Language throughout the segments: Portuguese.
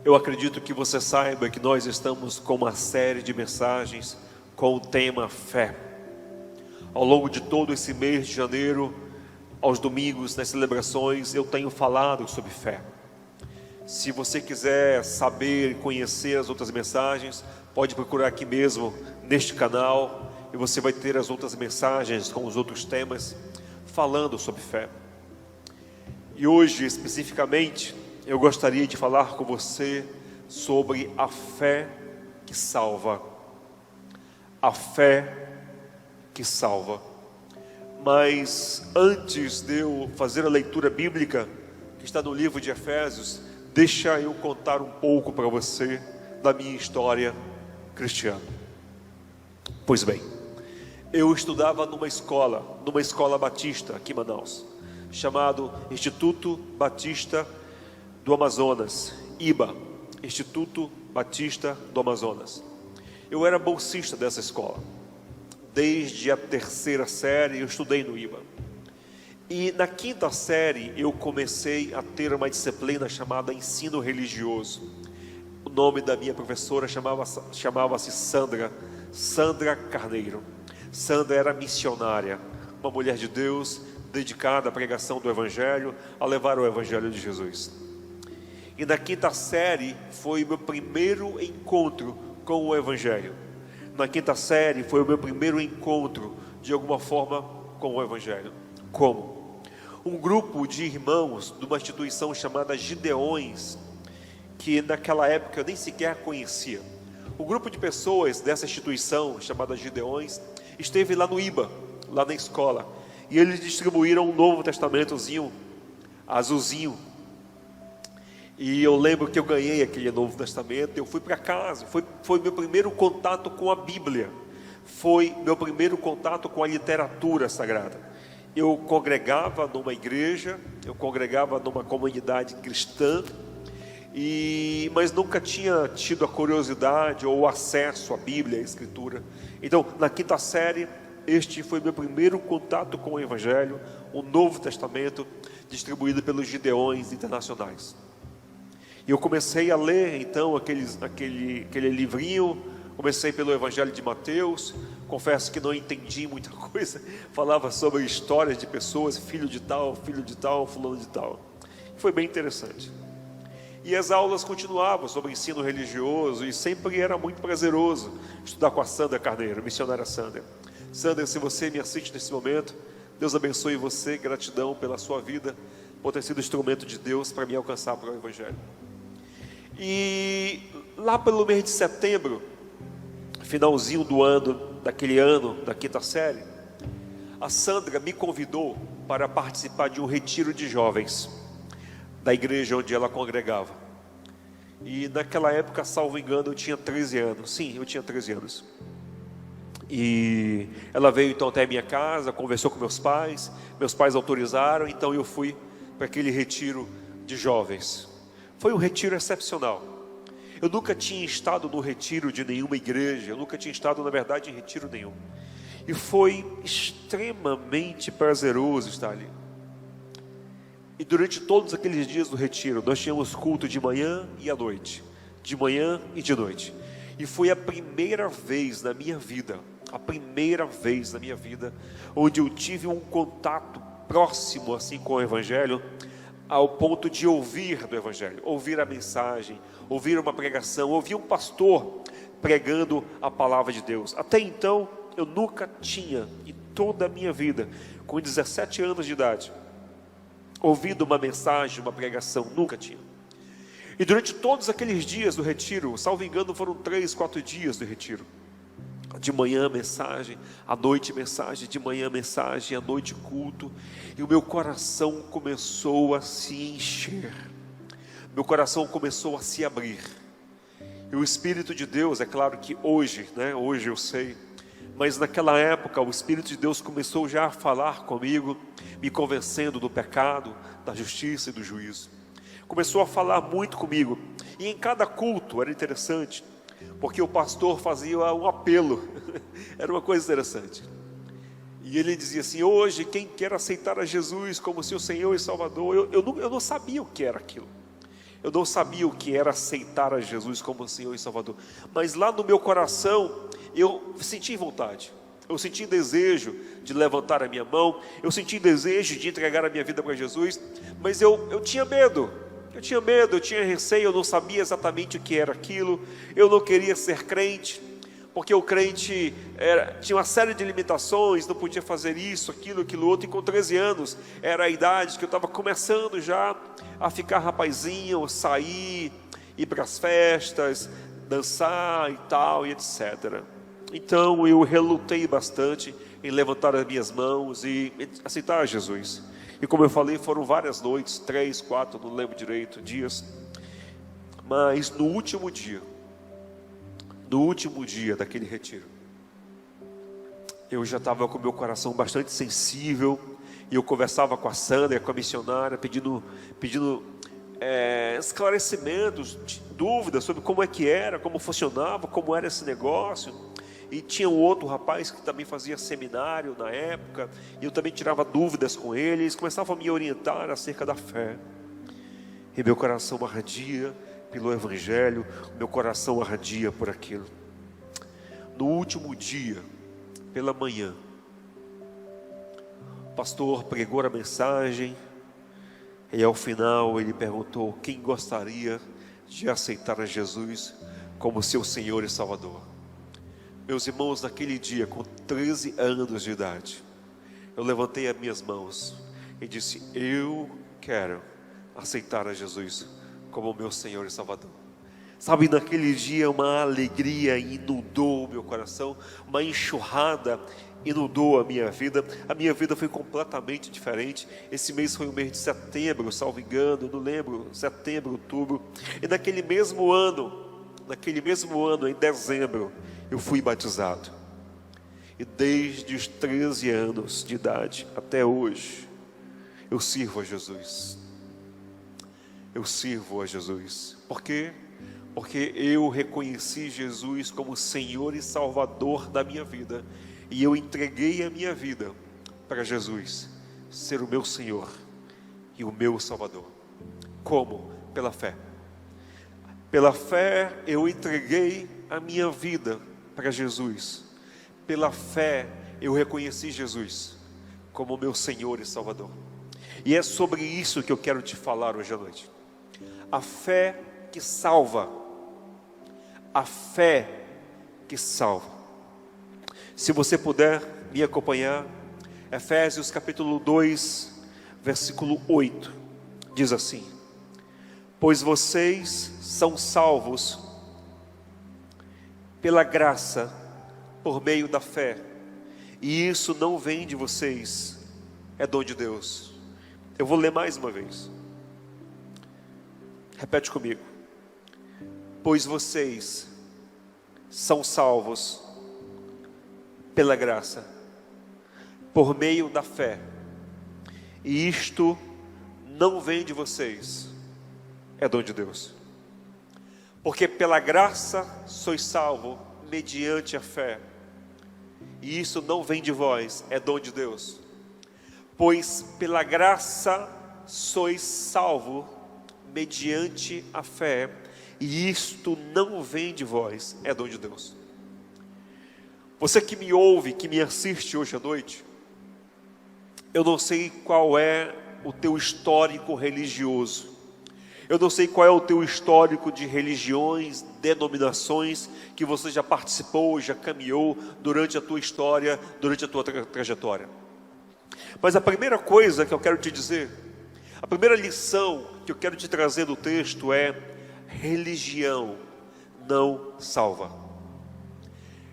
Eu acredito que você saiba que nós estamos com uma série de mensagens com o tema fé. Ao longo de todo esse mês de janeiro, aos domingos, nas celebrações, eu tenho falado sobre fé. Se você quiser saber e conhecer as outras mensagens, pode procurar aqui mesmo, neste canal, e você vai ter as outras mensagens com os outros temas, falando sobre fé. E hoje, especificamente, eu gostaria de falar com você sobre a fé que salva. A fé que salva. Mas antes de eu fazer a leitura bíblica, que está no livro de Efésios, deixa eu contar um pouco para você da minha história cristiana. Pois bem, eu estudava numa escola batista aqui em Manaus, chamado Instituto Batista do Amazonas, IBA, Instituto Batista do Amazonas. Eu era bolsista dessa escola. Desde a 3ª série eu estudei no IBA. E na 5ª série eu comecei a ter uma disciplina chamada ensino religioso. O nome da minha professora chamava-se Sandra Carneiro. Sandra era missionária, uma mulher de Deus dedicada à pregação do Evangelho, a levar o Evangelho de Jesus. E na 5ª série foi o meu primeiro encontro com o Evangelho. Na 5ª série foi o meu primeiro encontro, de alguma forma, com o Evangelho. Como? Um grupo de irmãos de uma instituição chamada Gideões, que naquela época eu nem sequer conhecia. Um grupo de pessoas dessa instituição chamada Gideões esteve lá no IBA, lá na escola, e eles distribuíram um Novo Testamentozinho, azulzinho. E eu lembro que eu ganhei aquele Novo Testamento, eu fui para casa, foi meu primeiro contato com a Bíblia, foi meu primeiro contato com a literatura sagrada. Eu congregava numa igreja, eu congregava numa comunidade cristã, mas nunca tinha tido a curiosidade ou o acesso à Bíblia, à Escritura. Então, na 5ª série, este foi meu primeiro contato com o Evangelho, o Novo Testamento, distribuído pelos Gideões internacionais. E eu comecei a ler, então, aquele livrinho, comecei pelo Evangelho de Mateus, confesso que não entendi muita coisa, falava sobre histórias de pessoas, filho de tal, fulano de tal. Foi bem interessante. E as aulas continuavam sobre ensino religioso, e sempre era muito prazeroso estudar com a Sandra Carneiro, missionária Sandra. Sandra, se você me assiste nesse momento, Deus abençoe você, gratidão pela sua vida, por ter sido instrumento de Deus para me alcançar para o Evangelho. E lá pelo mês de setembro, finalzinho do ano, daquele ano, da 5ª série, a Sandra me convidou para participar de um retiro de jovens da igreja onde ela congregava. E naquela época, salvo engano, eu tinha 13 anos. Sim, eu tinha 13 anos. E ela veio então até a minha casa, conversou com meus pais autorizaram, então eu fui para aquele retiro de jovens. Foi um retiro excepcional. Eu nunca tinha estado no retiro de nenhuma igreja, eu nunca tinha estado, na verdade, em retiro nenhum. E foi extremamente prazeroso estar ali. E durante todos aqueles dias do retiro, nós tínhamos culto de manhã e à noite, de manhã e de noite. E foi a primeira vez na minha vida, onde eu tive um contato próximo assim com o Evangelho, ao ponto de ouvir do Evangelho, ouvir a mensagem, ouvir uma pregação, ouvir um pastor pregando a palavra de Deus. Até então, eu nunca tinha, em toda a minha vida, com 17 anos de idade, ouvido uma mensagem, uma pregação, nunca tinha. E durante todos aqueles dias do retiro, salvo engano, foram 3, 4 dias do retiro. De manhã mensagem, à noite mensagem, de manhã mensagem, à noite culto. E o meu coração começou a se encher. Meu coração começou a se abrir. E o Espírito de Deus, é claro que hoje eu sei, mas naquela época o Espírito de Deus começou já a falar comigo, me convencendo do pecado, da justiça e do juízo. Começou a falar muito comigo. E em cada culto, era interessante, porque o pastor fazia um apelo, era uma coisa interessante. E ele dizia assim: hoje quem quer aceitar a Jesus como seu Senhor e Salvador. Eu não sabia o que era aquilo. Eu não sabia o que era aceitar a Jesus como Senhor e Salvador. Mas lá no meu coração, eu senti vontade. Eu senti desejo de levantar a minha mão. Eu senti desejo de entregar a minha vida para Jesus. Mas eu tinha medo. Eu tinha medo, eu tinha receio. Eu não sabia exatamente o que era aquilo. Eu não queria ser crente. Porque o crente tinha uma série de limitações, não podia fazer isso, aquilo outro. E com 13 anos, era a idade que eu estava começando já a ficar rapazinho, sair, ir para as festas, dançar e tal, e etc. Então eu relutei bastante em levantar as minhas mãos e aceitar Jesus. E como eu falei, foram várias noites, 3, 4, não lembro direito, dias. Mas no último dia daquele retiro, eu já estava com o meu coração bastante sensível, e eu conversava com a Sandra, com a missionária, pedindo esclarecimentos, dúvidas sobre como é que era, como funcionava, como era esse negócio. E tinha um outro rapaz que também fazia seminário na época, e eu também tirava dúvidas com ele. Eles começavam a me orientar acerca da fé, e meu coração ardia pelo Evangelho, meu coração ardia por aquilo. No último dia, pela manhã, o pastor pregou a mensagem, e ao final ele perguntou: quem gostaria de aceitar a Jesus como seu Senhor e Salvador? Meus irmãos, naquele dia, com 13 anos de idade, eu levantei as minhas mãos e disse: eu quero aceitar a Jesus como meu Senhor e Salvador. Sabe, naquele dia uma alegria inundou o meu coração, uma enxurrada inundou a minha vida. A minha vida foi completamente diferente. Esse mês foi o mês de setembro, salvo engano, não lembro, setembro, outubro. E naquele mesmo ano, em dezembro, eu fui batizado. E desde os 13 anos de idade até hoje, eu sirvo a Jesus. Eu sirvo a Jesus. Por quê? Porque eu reconheci Jesus como Senhor e Salvador da minha vida. E eu entreguei a minha vida para Jesus ser o meu Senhor e o meu Salvador. Como? Pela fé. Pela fé eu entreguei a minha vida para Jesus. Pela fé eu reconheci Jesus como meu Senhor e Salvador. E é sobre isso que eu quero te falar hoje à noite. A fé que salva. A fé que salva. Se você puder me acompanhar, Efésios capítulo 2, versículo 8, diz assim: pois vocês são salvos pela graça, por meio da fé, e isso não vem de vocês, é dom de Deus. Eu vou ler mais uma vez. Repete comigo. Pois vocês são salvos pela graça, por meio da fé, e isto não vem de vocês, é dom de Deus. Porque pela graça sois salvos mediante a fé, e isso não vem de vós, é dom de Deus. Pois pela graça sois salvos mediante a fé, e isto não vem de vós, é dom de Deus. Você que me ouve, que me assiste hoje à noite, eu não sei qual é o teu histórico religioso, eu não sei qual é o teu histórico de religiões, denominações que você já participou, já caminhou durante a tua história, durante a tua trajetória. Mas a primeira coisa que eu quero te dizer, a primeira lição que eu quero te trazer do texto é: religião não salva.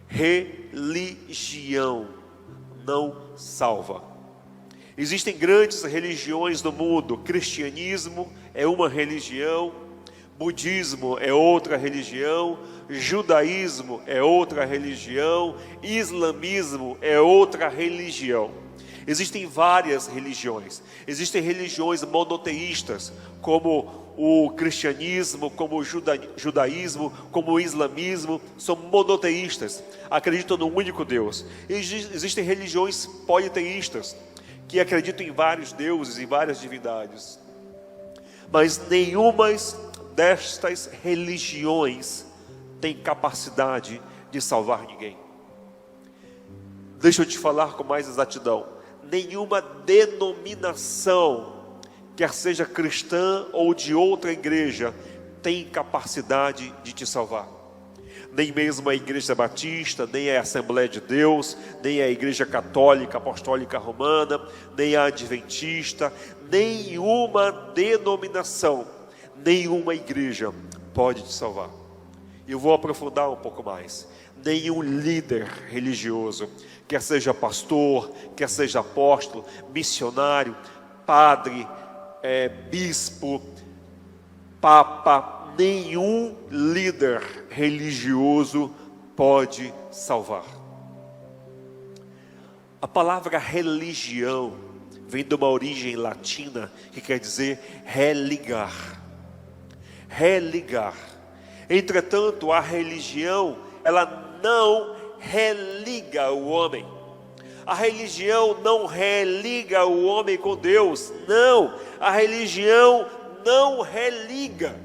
Religião não salva. Existem grandes religiões no mundo. Cristianismo é uma religião, budismo é outra religião, judaísmo é outra religião, islamismo é outra religião. Existem várias religiões. Existem religiões monoteístas, como o cristianismo, como o judaísmo, como o islamismo, são monoteístas, acreditam num único Deus. Existem religiões politeístas, que acreditam em vários deuses, em várias divindades, mas destas religiões tem capacidade de salvar ninguém. Deixa eu te falar com mais exatidão. Nenhuma denominação, quer seja cristã ou de outra igreja, tem capacidade de te salvar. Nem mesmo a Igreja Batista, nem a Assembleia de Deus, nem a Igreja Católica Apostólica Romana, nem a Adventista, nenhuma denominação, nenhuma igreja pode te salvar. Eu vou aprofundar um pouco mais. Nenhum líder religioso, quer seja pastor, quer seja apóstolo, missionário, padre, bispo, papa, nenhum líder religioso pode salvar. A palavra religião vem de uma origem latina que quer dizer religar. Religar. Entretanto, a religião, ela não religa o homem. A religião não religa o homem com Deus. Não, a religião não religa.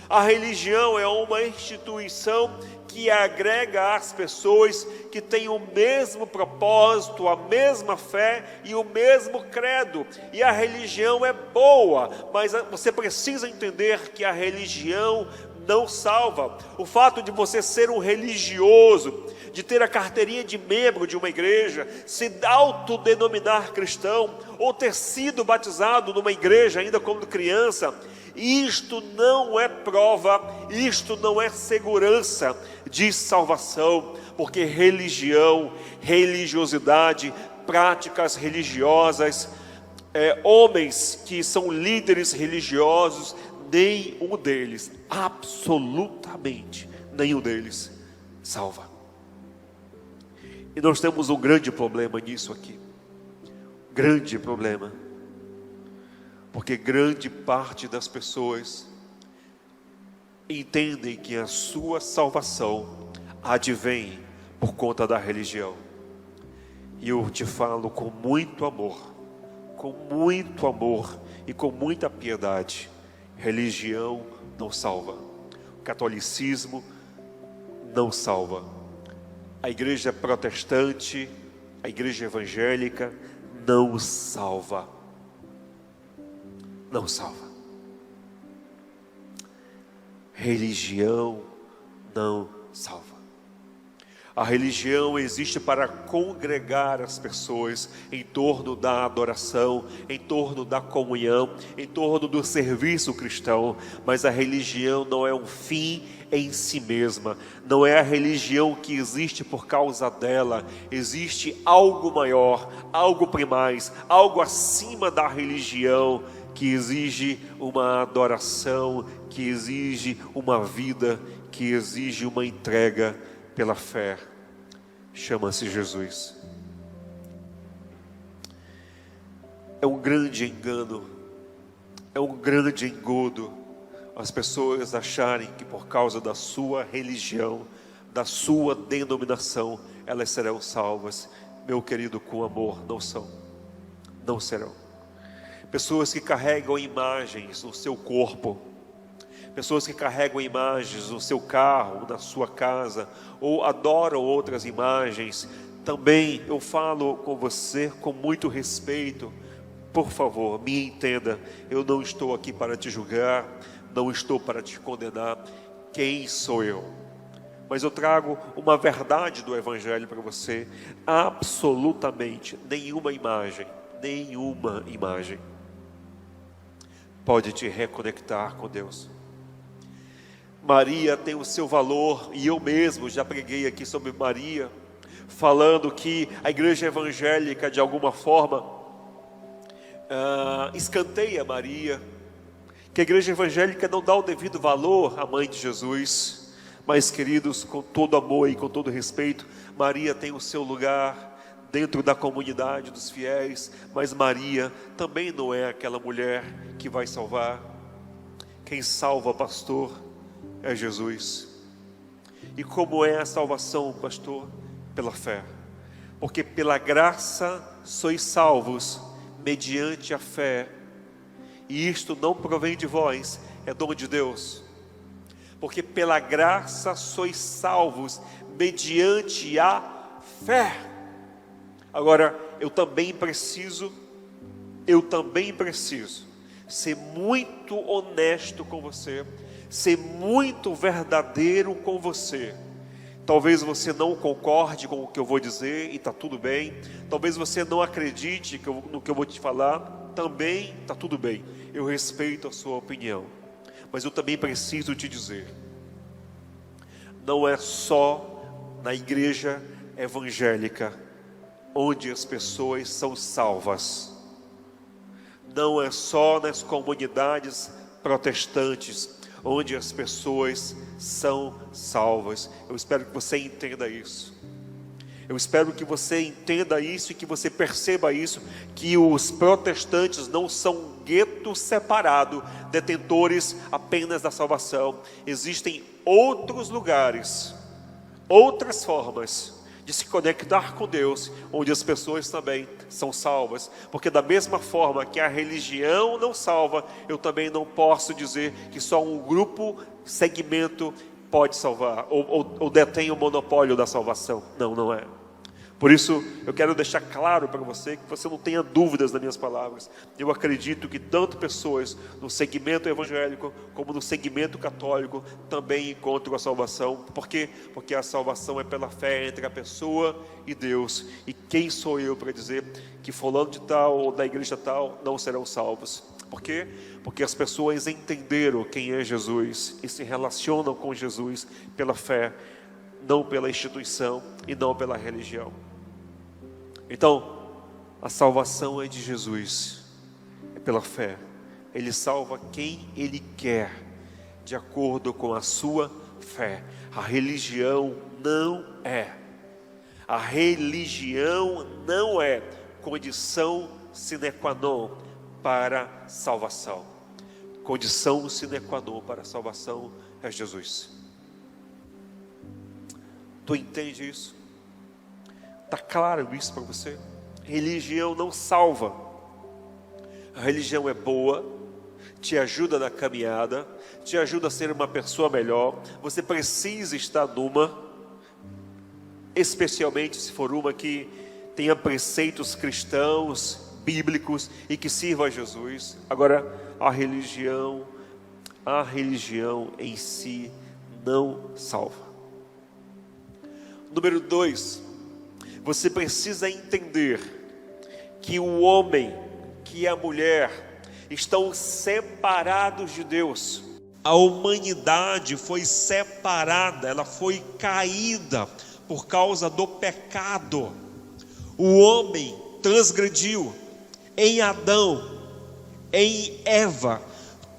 A religião é uma instituição que agrega as pessoas que têm o mesmo propósito, a mesma fé e o mesmo credo. E a religião é boa, mas você precisa entender que a religião não salva. O fato de você ser um religioso, de ter a carteirinha de membro de uma igreja, se autodenominar cristão, ou ter sido batizado numa igreja ainda quando criança, isto não é prova, isto não é segurança de salvação, porque religião, religiosidade, práticas religiosas, homens que são líderes religiosos, nenhum deles, absolutamente nenhum deles salva. E nós temos um grande problema nisso aqui, grande problema. Porque grande parte das pessoas entendem que a sua salvação advém por conta da religião. E eu te falo com muito amor e com muita piedade: religião não salva. O catolicismo não salva. A igreja protestante, a igreja evangélica não salva. Não salva. Religião não salva. A religião existe para congregar as pessoas em torno da adoração, em torno da comunhão, em torno do serviço cristão. Mas a religião não é um fim em si mesma. Não é a religião que existe por causa dela. Existe algo maior, algo primaz, algo acima da religião, que exige uma adoração, que exige uma vida, que exige uma entrega pela fé. Chama-se Jesus. É um grande engano, é um grande engodo as pessoas acharem que por causa da sua religião, da sua denominação, elas serão salvas. Meu querido, com amor, não são, não serão. Pessoas que carregam imagens no seu corpo, pessoas que carregam imagens no seu carro, na sua casa, ou adoram outras imagens. Também eu falo com você com muito respeito. Por favor, me entenda, eu não estou aqui para te julgar, não estou para te condenar. Quem sou eu? Mas eu trago uma verdade do Evangelho para você. Absolutamente nenhuma imagem pode te reconectar com Deus. Maria tem o seu valor, e eu mesmo já preguei aqui sobre Maria, falando que a igreja evangélica de alguma forma escanteia Maria, que a igreja evangélica não dá o devido valor à mãe de Jesus. Mas, queridos, com todo amor e com todo respeito, Maria tem o seu lugar dentro da comunidade dos fiéis, mas Maria também não é aquela mulher que vai salvar. Quem salva, pastor, é Jesus. E como é a salvação, pastor? Pela fé. Porque pela graça sois salvos, mediante a fé. E isto não provém de vós, é dom de Deus. Porque pela graça sois salvos mediante a fé. Agora, eu também preciso ser muito honesto com você, ser muito verdadeiro com você. Talvez você não concorde com o que eu vou dizer e está tudo bem. Talvez você não acredite no que eu vou te falar, também está tudo bem. Eu respeito a sua opinião. Mas eu também preciso te dizer, não é só na igreja evangélica onde as pessoas são salvas. Não é só nas comunidades protestantes onde as pessoas são salvas. Eu espero que você entenda isso. Eu espero que você entenda isso e que você perceba isso, que os protestantes não são gueto separado, detentores apenas da salvação. Existem outros lugares, outras formas de se conectar com Deus, onde as pessoas também são salvas. Porque da mesma forma que a religião não salva, eu também não posso dizer que só um grupo, segmento pode salvar, ou detém o monopólio da salvação. Não, não é. Por isso, eu quero deixar claro para você, que você não tenha dúvidas nas minhas palavras. Eu acredito que tanto pessoas no segmento evangélico, como no segmento católico, também encontram a salvação. Por quê? Porque a salvação é pela fé entre a pessoa e Deus. E quem sou eu para dizer que fulano de tal, ou da igreja tal, não serão salvos? Por quê? Porque as pessoas entenderam quem é Jesus e se relacionam com Jesus pela fé, não pela instituição e não pela religião. Então, a salvação é de Jesus, é pela fé. Ele salva quem Ele quer, de acordo com a sua fé. A religião não é. A religião não é condição sine qua non para salvação. Condição sine qua non para salvação é Jesus. Tu entende isso? Está claro isso para você? Religião não salva. A religião é boa, te ajuda na caminhada, te ajuda a ser uma pessoa melhor. Você precisa estar numa, especialmente se for uma que tenha preceitos cristãos, bíblicos e que sirva a Jesus. Agora, a religião em si não salva. Número 2, você precisa entender que o homem, que a mulher estão separados de Deus. A humanidade foi separada, ela foi caída por causa do pecado. O homem transgrediu. Em Adão, em Eva,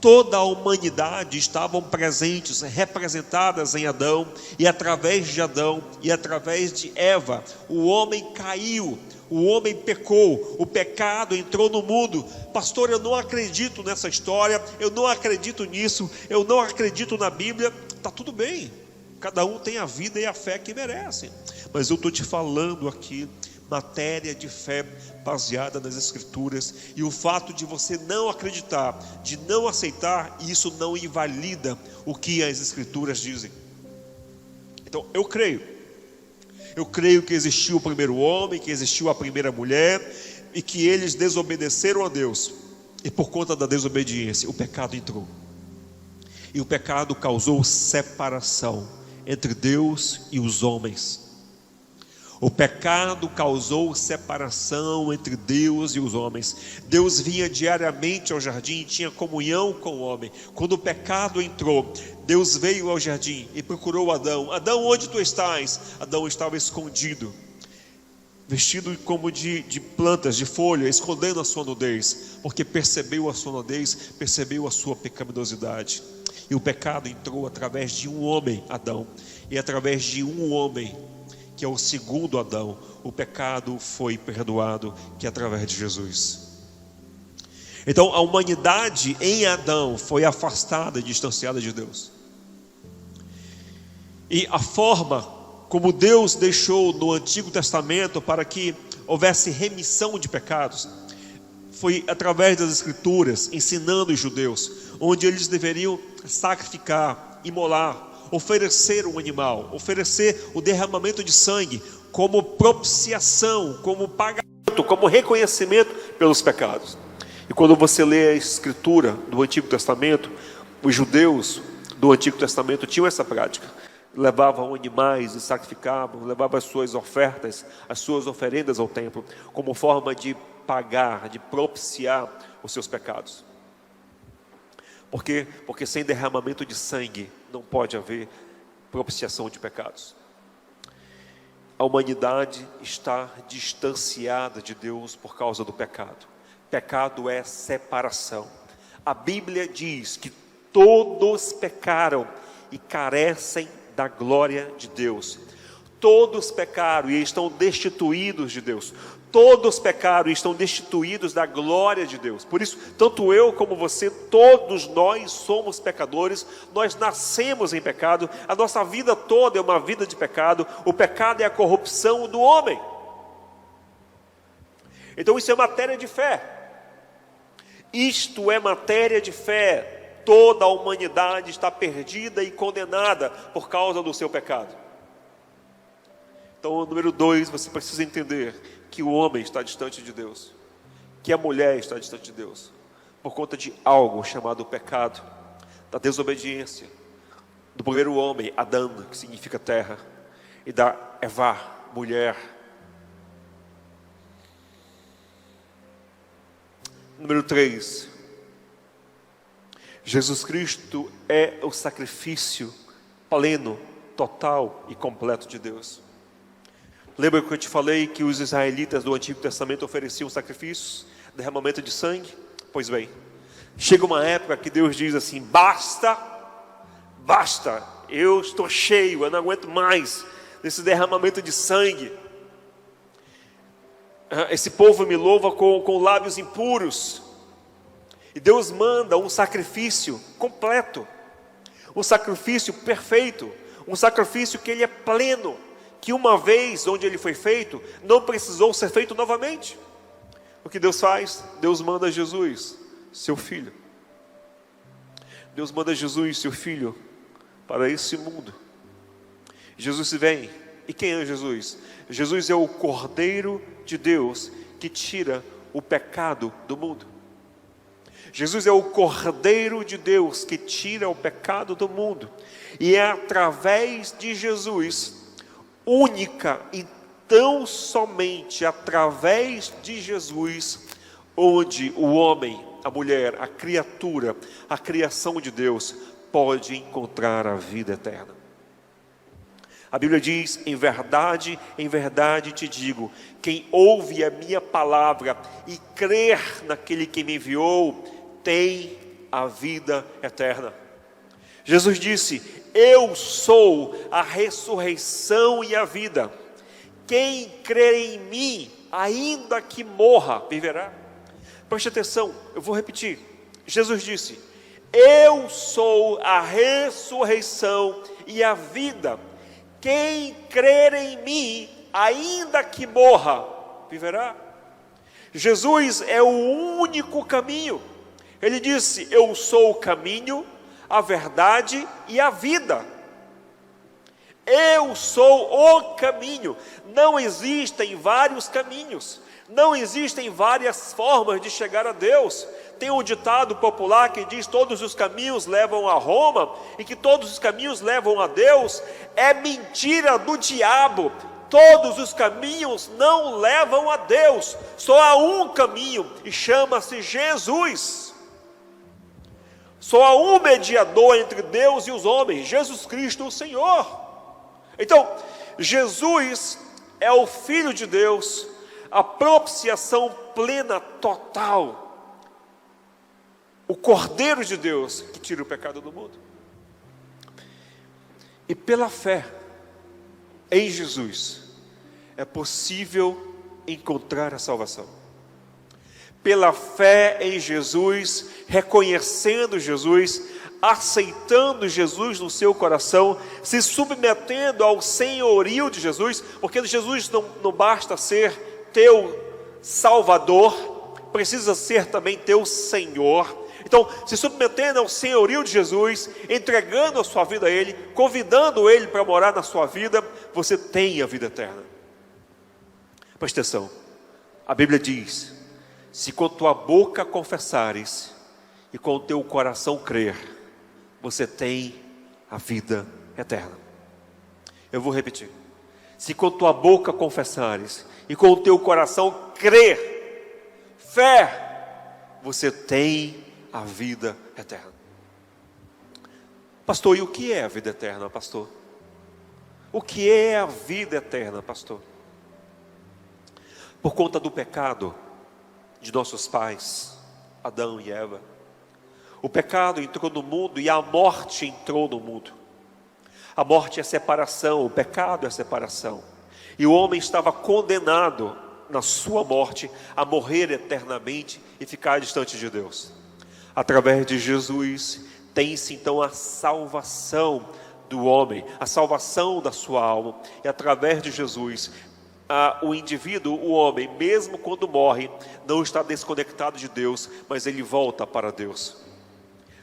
toda a humanidade estavam presentes, representadas em Adão, e através de Adão e através de Eva, o homem caiu, o homem pecou, o pecado entrou no mundo. Pastor, eu não acredito nessa história, eu não acredito nisso, eu não acredito na Bíblia. Está tudo bem, cada um tem a vida e a fé que merece, mas eu estou te falando aqui matéria de fé baseada nas Escrituras, e o fato de você não acreditar, de não aceitar, isso não invalida o que as Escrituras dizem. Então eu creio que existiu o primeiro homem, que existiu a primeira mulher, e que eles desobedeceram a Deus, e por conta da desobediência o pecado entrou, e o pecado causou separação entre Deus e os homens. O pecado causou separação entre Deus e os homens. Deus vinha diariamente ao jardim e tinha comunhão com o homem. Quando o pecado entrou, Deus veio ao jardim e procurou Adão. Adão, onde tu estás? Adão estava escondido, vestido como de plantas, de folha, escondendo a sua nudez, porque percebeu a sua nudez, percebeu a sua pecaminosidade. E o pecado entrou através de um homem, Adão, e através de um homem, que é o segundo Adão, o pecado foi perdoado, que é através de Jesus. Então a humanidade em Adão foi afastada e distanciada de Deus. E a forma como Deus deixou no Antigo Testamento para que houvesse remissão de pecados, foi através das Escrituras, ensinando os judeus, onde eles deveriam sacrificar, imolar, oferecer um animal, oferecer o derramamento de sangue, como propiciação, como pagamento, como reconhecimento pelos pecados. E quando você lê a Escritura do Antigo Testamento, os judeus do Antigo Testamento tinham essa prática. Levavam animais e sacrificavam, levavam as suas ofertas, as suas oferendas ao templo, como forma de pagar, de propiciar os seus pecados. Por quê? Porque sem derramamento de sangue não pode haver propiciação de pecados. A humanidade está distanciada de Deus por causa do pecado. Pecado é separação. A Bíblia diz que todos pecaram e carecem da glória de Deus. Todos pecaram e estão destituídos de Deus. Todos pecaram e estão destituídos da glória de Deus. Por isso, tanto eu como você, todos nós somos pecadores. Nós nascemos em pecado. A nossa vida toda é uma vida de pecado. O pecado é a corrupção do homem. Então isso é matéria de fé. Isto é matéria de fé. Toda a humanidade está perdida e condenada por causa do seu pecado. Então, número 2, você precisa entender que o homem está distante de Deus, que a mulher está distante de Deus, por conta de algo chamado pecado, da desobediência, do primeiro homem, Adão, que significa terra, e da Eva, mulher. Número 3, Jesus Cristo é o sacrifício pleno, total e completo de Deus. Lembra que eu te falei que os israelitas do Antigo Testamento ofereciam sacrifícios, derramamento de sangue? Pois bem, chega uma época que Deus diz assim: basta, basta, eu estou cheio, eu não aguento mais desse derramamento de sangue. Esse povo me louva com lábios impuros. E Deus manda um sacrifício completo, um sacrifício perfeito, um sacrifício que ele é pleno, que uma vez onde ele foi feito, não precisou ser feito novamente. O que Deus faz? Deus manda Jesus, seu filho. Deus manda Jesus, seu filho, para esse mundo. Jesus vem. E quem é Jesus? Jesus é o Cordeiro de Deus que tira o pecado do mundo. Jesus é o Cordeiro de Deus que tira o pecado do mundo. E é através de Jesus, única e tão somente através de Jesus, onde o homem, a mulher, a criatura, a criação de Deus pode encontrar a vida eterna. A Bíblia diz: em verdade te digo, quem ouve a minha palavra e crer naquele que me enviou, tem a vida eterna. Jesus disse: eu sou a ressurreição e a vida. Quem crer em mim, ainda que morra, viverá. Preste atenção, eu vou repetir. Jesus disse: eu sou a ressurreição e a vida. Quem crer em mim, ainda que morra, viverá. Jesus é o único caminho. Ele disse: eu sou o caminho, a verdade e a vida. Eu sou o caminho. Não existem vários caminhos, não existem várias formas de chegar a Deus. Tem um ditado popular que diz: todos os caminhos levam a Roma, e que todos os caminhos levam a Deus. É mentira do diabo. Todos os caminhos não levam a Deus. Só há um caminho e chama-se Jesus. Só há um mediador entre Deus e os homens, Jesus Cristo, o Senhor. Então, Jesus é o Filho de Deus, a propiciação plena, total, o Cordeiro de Deus que tira o pecado do mundo. E pela fé em Jesus é possível encontrar a salvação. Pela fé em Jesus, reconhecendo Jesus, aceitando Jesus no seu coração, se submetendo ao senhorio de Jesus, porque Jesus não basta ser teu Salvador, precisa ser também teu Senhor. Então, se submetendo ao senhorio de Jesus, entregando a sua vida a Ele, convidando Ele para morar na sua vida, você tem a vida eterna. Preste atenção, a Bíblia diz: se com tua boca confessares e com o teu coração crer, você tem a vida eterna. Eu vou repetir: se com tua boca confessares e com o teu coração crer, fé, você tem a vida eterna. Pastor, e o que é a vida eterna, pastor? O que é a vida eterna, pastor? Por conta do pecado de nossos pais, Adão e Eva, o pecado entrou no mundo e a morte entrou no mundo. A morte é separação, o pecado é separação. E o homem estava condenado na sua morte a morrer eternamente e ficar distante de Deus. Através de Jesus tem-se então a salvação do homem, a salvação da sua alma. E através de Jesus, o indivíduo, o homem, mesmo quando morre, não está desconectado de Deus, mas ele volta para Deus.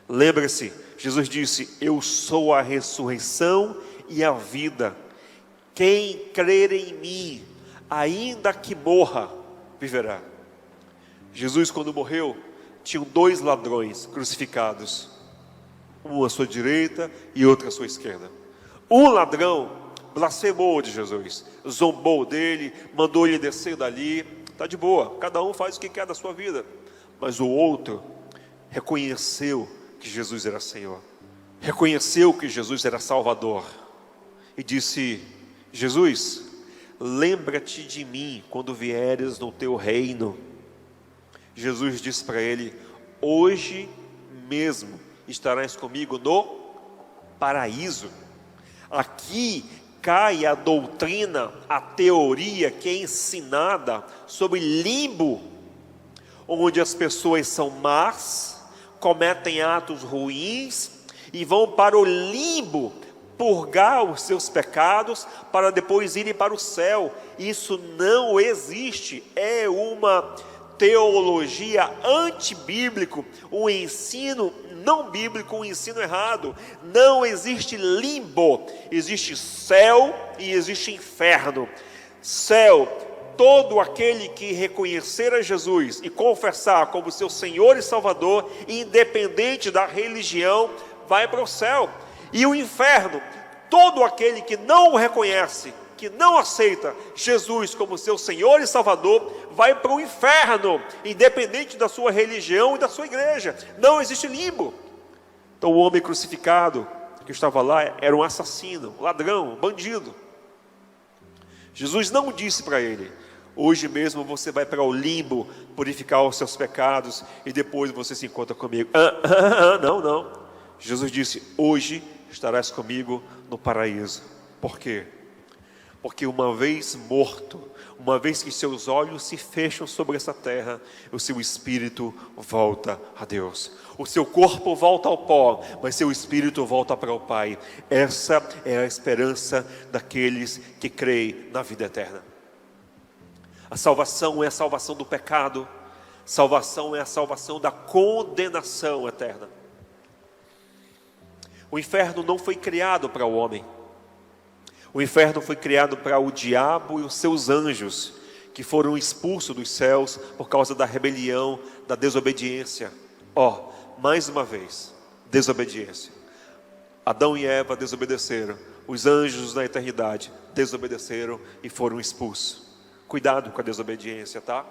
Lembre-se, Jesus disse: eu sou a ressurreição e a vida. Quem crer em mim, ainda que morra, viverá. Jesus, quando morreu, tinham 2 ladrões crucificados, um à sua direita e outro à sua esquerda. Um ladrão blasfemou de Jesus, zombou dele, mandou ele descer dali. Está de boa, cada um faz o que quer da sua vida. Mas o outro reconheceu que Jesus era Senhor, reconheceu que Jesus era Salvador e disse: Jesus, lembra-te de mim quando vieres no teu reino. Jesus disse para ele: hoje mesmo estarás comigo no paraíso. Aqui cai a doutrina, a teoria que é ensinada sobre limbo, onde as pessoas são más, cometem atos ruins e vão para o limbo purgar os seus pecados para depois irem para o céu. Isso não existe, é uma teologia antibíblico, um ensino não bíblico, um ensino errado. Não existe limbo, existe céu e existe inferno. Céu, todo aquele que reconhecer a Jesus e confessar como seu Senhor e Salvador, independente da religião, vai para o céu. E o inferno, todo aquele que não o reconhece, que não aceita Jesus como seu Senhor e Salvador, vai para o inferno, independente da sua religião e da sua igreja. Não existe limbo. Então o homem crucificado que estava lá era um assassino, um ladrão, um bandido. Jesus não disse para ele: hoje mesmo você vai para o limbo purificar os seus pecados e depois você se encontra comigo. Não. Jesus disse: hoje estarás comigo no paraíso. Por quê? Porque uma vez morto, uma vez que seus olhos se fecham sobre essa terra, o seu espírito volta a Deus. O seu corpo volta ao pó, mas seu espírito volta para o Pai. Essa é a esperança daqueles que creem na vida eterna. A salvação é a salvação do pecado. Salvação é a salvação da condenação eterna. O inferno não foi criado para o homem. O inferno foi criado para o diabo e os seus anjos, que foram expulsos dos céus por causa da rebelião, da desobediência. Mais uma vez, desobediência. Adão e Eva desobedeceram. Os anjos na eternidade desobedeceram e foram expulsos. Cuidado com a desobediência, tá?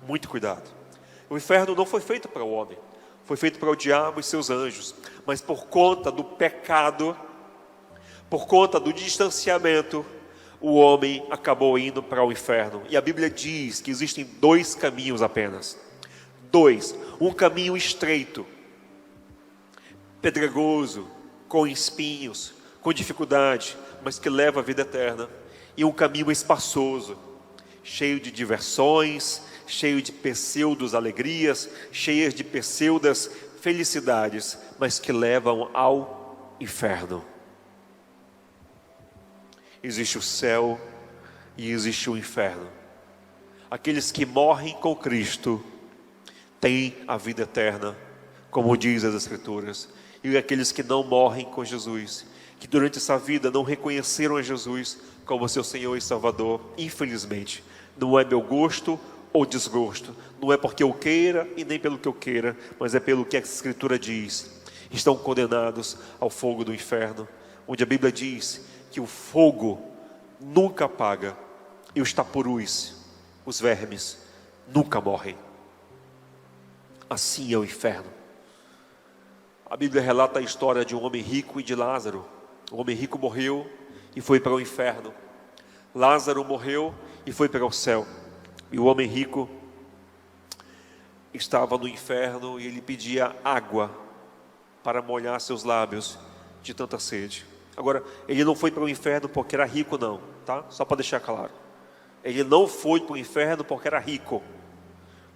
Muito cuidado. O inferno não foi feito para o homem, foi feito para o diabo e seus anjos. Mas por conta do pecado, por conta do distanciamento, o homem acabou indo para o inferno. E a Bíblia diz que existem 2 caminhos apenas. 2. Um caminho estreito, pedregoso, com espinhos, com dificuldade, mas que leva à vida eterna. E um caminho espaçoso, cheio de diversões, cheio de pseudos alegrias, cheias de pseudas felicidades, mas que levam ao inferno. Existe o céu e existe o inferno. Aqueles que morrem com Cristo têm a vida eterna, como diz as Escrituras. E aqueles que não morrem com Jesus, que durante essa vida não reconheceram a Jesus como seu Senhor e Salvador, infelizmente, não é meu gosto ou desgosto, não é porque eu queira e nem pelo que eu queira, mas é pelo que a Escritura diz, estão condenados ao fogo do inferno, onde a Bíblia diz que o fogo nunca apaga, e os tapurus, os vermes, nunca morrem. Assim é o inferno. A Bíblia relata a história de um homem rico e de Lázaro. O homem rico morreu e foi para o inferno. Lázaro morreu e foi para o céu. E o homem rico estava no inferno e ele pedia água para molhar seus lábios de tanta sede. Agora, ele não foi para o inferno porque era rico não, tá? Só para deixar claro. Ele não foi para o inferno porque era rico.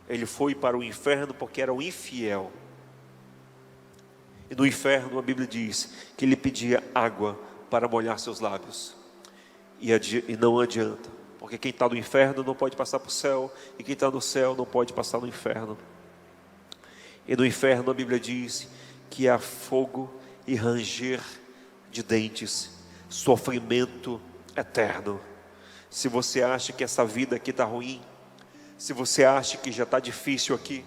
Ele foi para o inferno porque era um infiel. E no inferno a Bíblia diz que ele pedia água para molhar seus lábios. E não adianta, porque quem está no inferno não pode passar para o céu, e quem está no céu não pode passar no inferno. E no inferno a Bíblia diz que há fogo e ranger de dentes, sofrimento eterno. Se você acha que essa vida aqui está ruim, se você acha que já está difícil aqui,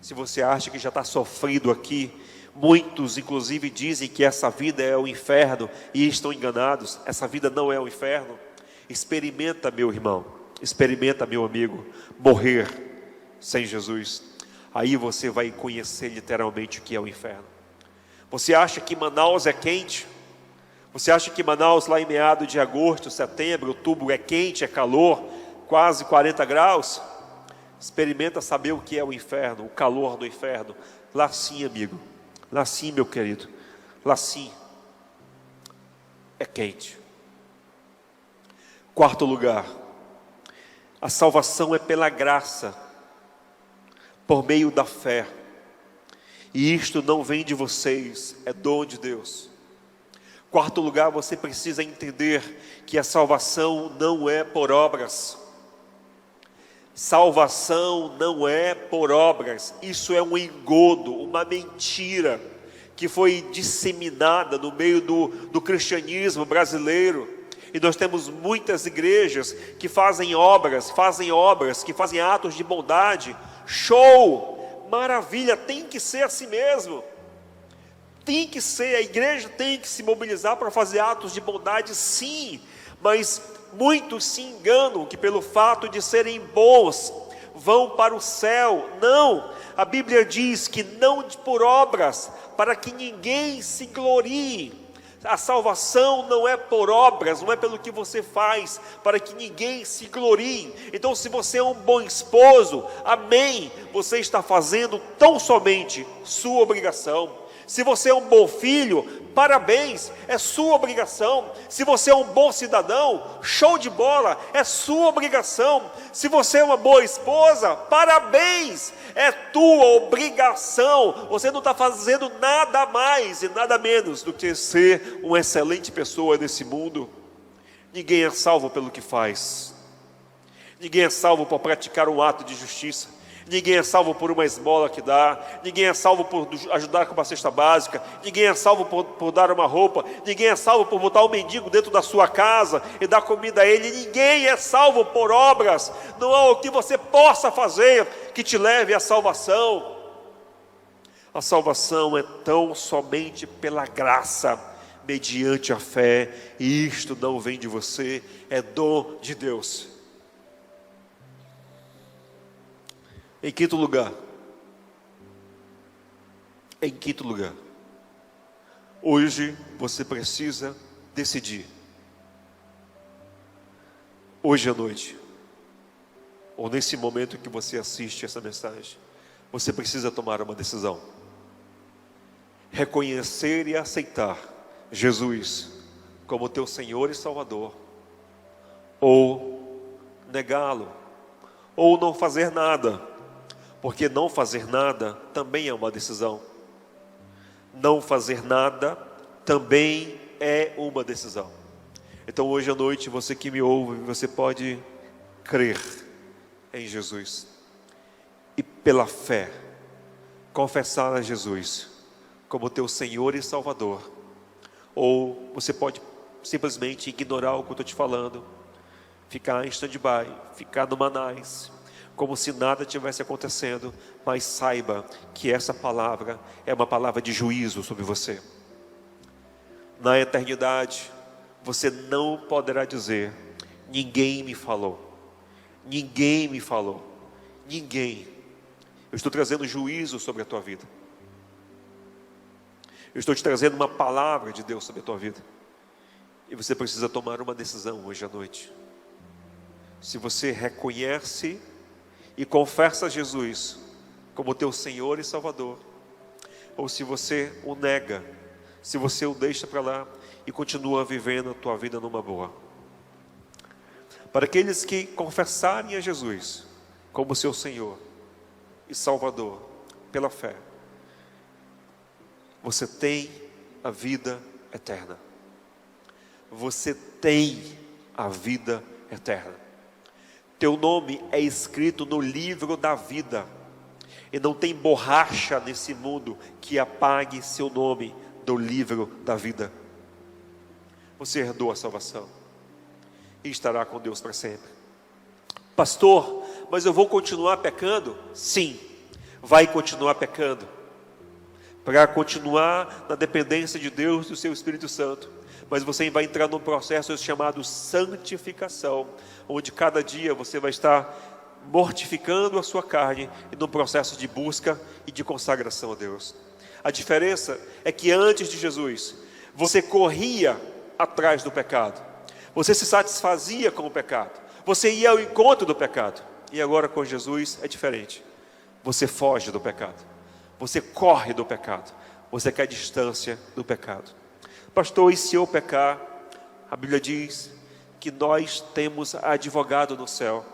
se você acha que já está sofrido aqui, muitos inclusive dizem que essa vida é o inferno e estão enganados. Essa vida não é o inferno. Experimenta, meu irmão, experimenta, meu amigo, morrer sem Jesus. Aí você vai conhecer literalmente o que é o inferno. Você acha que Manaus é quente? Você acha que Manaus lá em meados de agosto, setembro, outubro é quente, é calor, quase 40 graus? Experimenta saber o que é o inferno, o calor do inferno. Lá sim, amigo, lá sim, meu querido, lá sim é quente. Quarto lugar, a salvação é pela graça, por meio da fé. E isto não vem de vocês, é dom de Deus. Quarto lugar, você precisa entender que a salvação não é por obras. Salvação não é por obras. Isso é um engodo, uma mentira que foi disseminada no meio do cristianismo brasileiro. E nós temos muitas igrejas que fazem obras, que fazem atos de bondade. Show! Maravilha! Tem que ser assim mesmo. Tem que ser, a igreja tem que se mobilizar para fazer atos de bondade, sim. Mas muitos se enganam que pelo fato de serem bons vão para o céu. Não, a Bíblia diz que não por obras, para que ninguém se glorie. A salvação não é por obras, não é pelo que você faz, para que ninguém se glorie. Então, se você é um bom esposo, amém, você está fazendo tão somente sua obrigação. Se você é um bom filho, parabéns, é sua obrigação. Se você é um bom cidadão, show de bola, é sua obrigação. Se você é uma boa esposa, parabéns, é tua obrigação. Você não está fazendo nada mais e nada menos do que ser uma excelente pessoa nesse mundo. Ninguém é salvo pelo que faz. Ninguém é salvo por praticar um ato de justiça. Ninguém é salvo por uma esmola que dá. Ninguém é salvo por ajudar com uma cesta básica. Ninguém é salvo por dar uma roupa. Ninguém é salvo por botar um mendigo dentro da sua casa e dar comida a ele. Ninguém é salvo por obras. Não há o que você possa fazer que te leve à salvação. A salvação é tão somente pela graça, mediante a fé. E isto não vem de você, é dom de Deus. Em quinto lugar, hoje você precisa decidir. Hoje à noite, ou nesse momento que você assiste essa mensagem, você precisa tomar uma decisão. Reconhecer e aceitar Jesus como teu Senhor e Salvador, ou negá-lo, ou não fazer nada. Porque não fazer nada também é uma decisão. Não fazer nada também é uma decisão. Então hoje à noite, você que me ouve, você pode crer em Jesus. E pela fé, confessar a Jesus como teu Senhor e Salvador, ou você pode simplesmente ignorar o que eu estou te falando, ficar em stand-by, ficar no manais, como se nada tivesse acontecendo, mas saiba que essa palavra é uma palavra de juízo sobre você. Na eternidade, você não poderá dizer: ninguém me falou, ninguém me falou, ninguém. Eu estou trazendo juízo sobre a tua vida. Eu estou te trazendo uma palavra de Deus sobre a tua vida. E você precisa tomar uma decisão hoje à noite. Se você reconhece e confessa Jesus como teu Senhor e Salvador, ou se você o nega, se você o deixa para lá e continua vivendo a tua vida numa boa. Para aqueles que confessarem a Jesus como seu Senhor e Salvador, pela fé, você tem a vida eterna. Você tem a vida eterna. Teu nome é escrito no livro da vida, e não tem borracha nesse mundo que apague seu nome do livro da vida. Você herdou a salvação e estará com Deus para sempre. Pastor, mas eu vou continuar pecando? Sim, vai continuar pecando, para continuar na dependência de Deus e do seu Espírito Santo. Mas você vai entrar num processo chamado santificação, onde cada dia você vai estar mortificando a sua carne e num processo de busca e de consagração a Deus. A diferença é que antes de Jesus, você corria atrás do pecado, você se satisfazia com o pecado, você ia ao encontro do pecado. E agora com Jesus é diferente. Você foge do pecado, você corre do pecado, você quer distância do pecado. Pastor, e se eu pecar? A Bíblia diz que nós temos advogado no céu.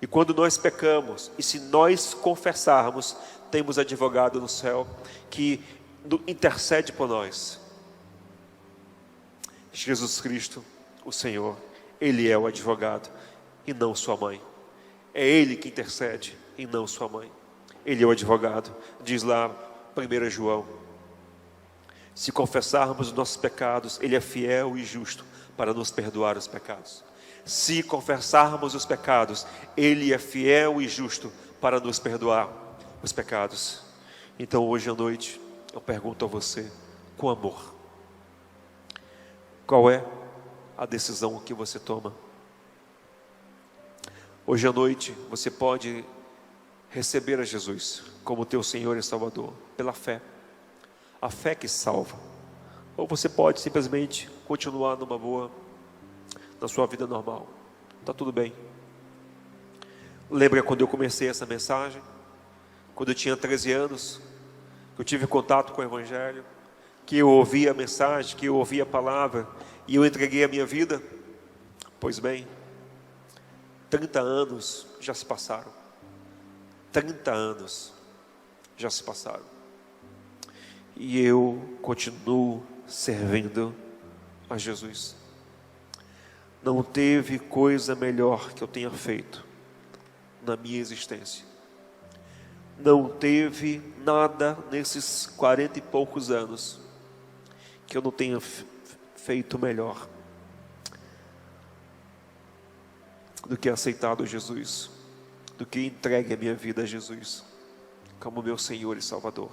E quando nós pecamos, e se nós confessarmos, temos advogado no céu que intercede por nós. Jesus Cristo, o Senhor, Ele é o advogado e não sua mãe. É Ele que intercede e não sua mãe. Ele é o advogado. Diz lá 1 João: se confessarmos os nossos pecados, Ele é fiel e justo para nos perdoar os pecados. Se confessarmos os pecados, Ele é fiel e justo para nos perdoar os pecados. Então hoje à noite, eu pergunto a você, com amor, qual é a decisão que você toma? Hoje à noite, você pode receber a Jesus como teu Senhor e Salvador, pela fé. A fé que salva. Ou você pode simplesmente continuar numa boa, na sua vida normal. Está tudo bem. Lembra quando eu comecei essa mensagem? Quando eu tinha 13 anos, que eu tive contato com o Evangelho, que eu ouvi a mensagem, que eu ouvi a palavra, e eu entreguei a minha vida? Pois bem, 30 anos já se passaram. 30 anos já se passaram. E eu continuo servindo a Jesus. Não teve coisa melhor que eu tenha feito na minha existência. Não teve nada nesses 40 e poucos anos que eu não tenha feito melhor do que aceitado Jesus, do que entregue a minha vida a Jesus como meu Senhor e Salvador.